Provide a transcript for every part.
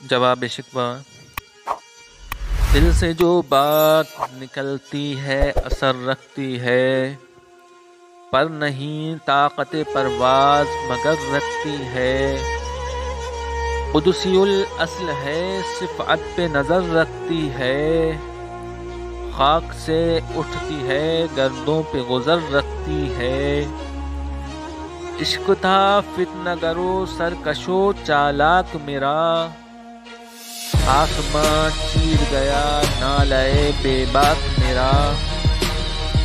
جواب شکوہ: دل سے جو بات نکلتی ہے اثر رکھتی ہے، پر نہیں طاقت پرواز مگر رکھتی ہے۔ قدسی الاصل ہے صفات پہ نظر رکھتی ہے، خاک سے اٹھتی ہے گردوں پہ گزر رکھتی ہے۔ عشق تھا فتنہ گرو سرکشو چالاک میرا، آسماں چیر گیا نالے بے باک میرا۔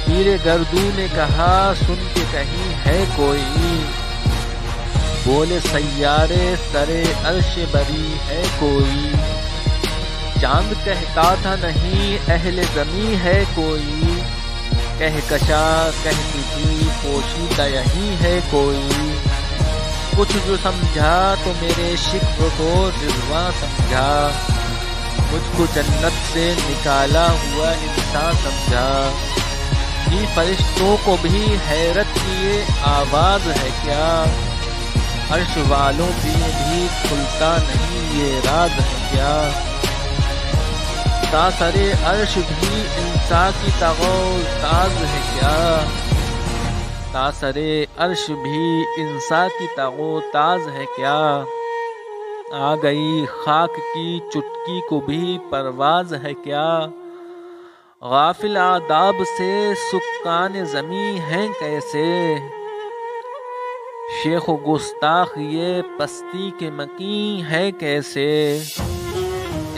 پیر گردوں نے کہا سن کے کہیں ہے کوئی، بولے سیارے سرے عرش بری ہے کوئی۔ چاند کہتا تھا نہیں اہل زمیں ہے کوئی، کہکشا کہتی تھی پوشیدہ یہی ہے کوئی۔ کچھ جو سمجھا تو میرے شکوہ کو رضواں سمجھا، مجھ کو جنت سے نکالا ہوا انسان سمجھا۔ یہ فرشتوں کو بھی حیرت کی یہ آواز ہے کیا، عرش والوں بھی کھلتا نہیں یہ راز ہے کیا۔ تاثر عرش بھی انسان کی تاز ہے کیا، تاثر عرش بھی انسان کی تاز ہے کیا۔ آ گئی خاک کی چٹکی کو بھی پرواز ہے کیا، غافل آداب سے سکان زمیں ہیں کیسے۔ شیخ و گستاخ یہ پستی کے مکین ہے کیسے،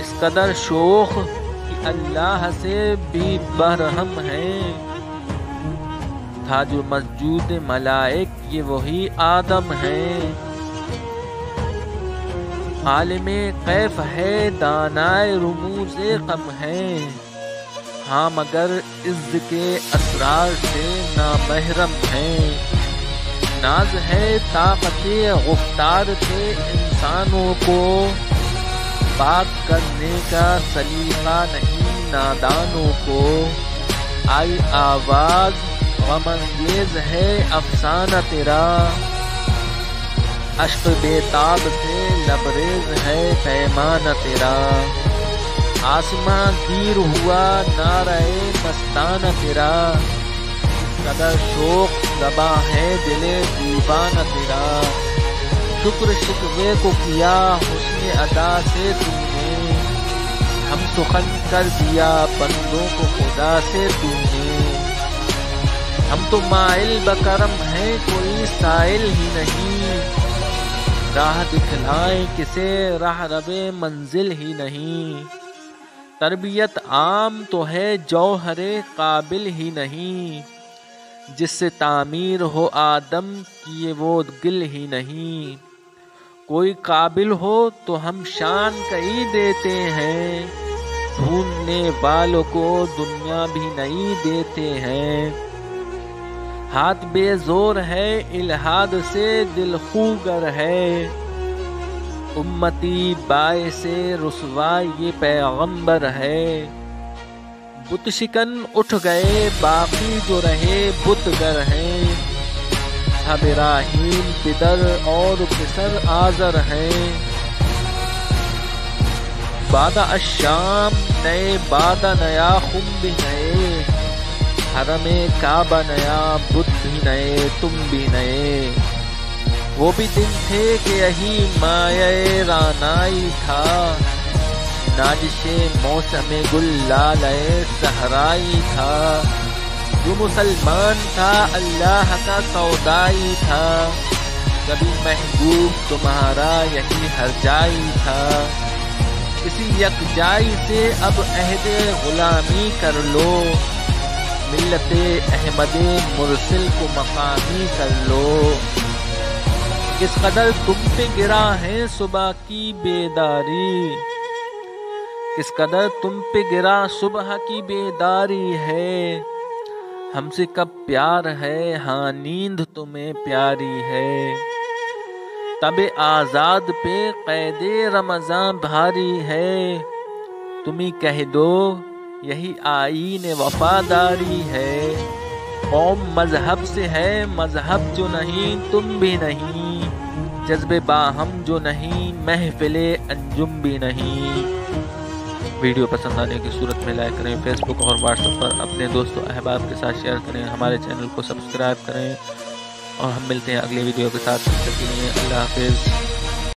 اس قدر شوخ کہ اللہ سے بھی برہم ہے۔ تھا جو مسجود ملائک یہ وہی آدم ہے، عالم غیب ہے دانائے رموز غم ہے۔ ہاں مگر عز کے اسرار سے نامحرم ہے، ناز ہے طاقت گفتار سے انسانوں کو، پاک کرنے کا سلیقہ نہیں نادانوں کو۔ آئی آواز غم انگیز ہے افسانہ تیرا، اشک بے تاب سے لبریز ہے پیمانہ تیرا۔ آسماں گیر ہوا نعرہ مستانہ تیرا، اس قدر شوق زباں ہے دل دیوانہ تیرا۔ شکر شکوے کو کیا حسن ادا سے تم نے، ہم سخن کر دیا بندوں کو خدا سے تم نے۔ ہم تو مائل بکرم ہیں کوئی سائل ہی نہیں، راہ دکھلائیں کسے راہ ربے منزل ہی نہیں۔ تربیت عام تو ہے جوہر قابل ہی نہیں، جس سے تعمیر ہو آدم کی وہ گل ہی نہیں۔ کوئی قابل ہو تو ہم شان کئی دیتے ہیں، ڈھونڈنے والوں کو دنیا بھی نہیں دیتے ہیں۔ ہاتھ بے زور ہے الہاد سے دل خوگر ہے، امتی باعث رسوائی یہ پیغمبر ہے۔ بت شکن اٹھ گئے باقی جو رہے بت گر ہیں، ابراہیم پدر اور پسر آزر ہیں۔ بادہ الشام نئے بادہ نیا خم بھی نئے، حرم کعبہ نیا بت بھی نئے تم بھی نئے۔ وہ بھی دن تھے کہ یہی مایہ رانائی تھا، نازش موسم گل لالۂ صحرائی تھا۔ جو مسلمان تھا اللہ کا سودائی تھا، کبھی محبوب تمہارا یہی ہر جائی تھا۔ اسی یکجائی سے اب عہد غلامی کر لو، ملت احمد مرسل کو مقامی کر لو۔ کس قدر تم پہ گرا ہے صبح کی بیداری، کس قدر تم پہ گرا صبح کی بیداری ہے۔ ہم سے کب پیار ہے ہاں نیند تمہیں پیاری ہے، تب آزاد پہ قید رمضاں بھاری ہے۔ تمہیں کہہ دو یہی آئین وفاداری ہے، قوم مذہب سے ہے مذہب جو نہیں تم بھی نہیں۔ جذبے باہم جو نہیں، محفل انجم بھی نہیں۔ ویڈیو پسند آنے کی صورت میں لائک کریں، فیس بک اور واٹس ایپ پر اپنے دوستوں احباب کے ساتھ شیئر کریں، ہمارے چینل کو سبسکرائب کریں، اور ہم ملتے ہیں اگلے ویڈیو کے ساتھ۔ تب تک کے لیے اللہ حافظ۔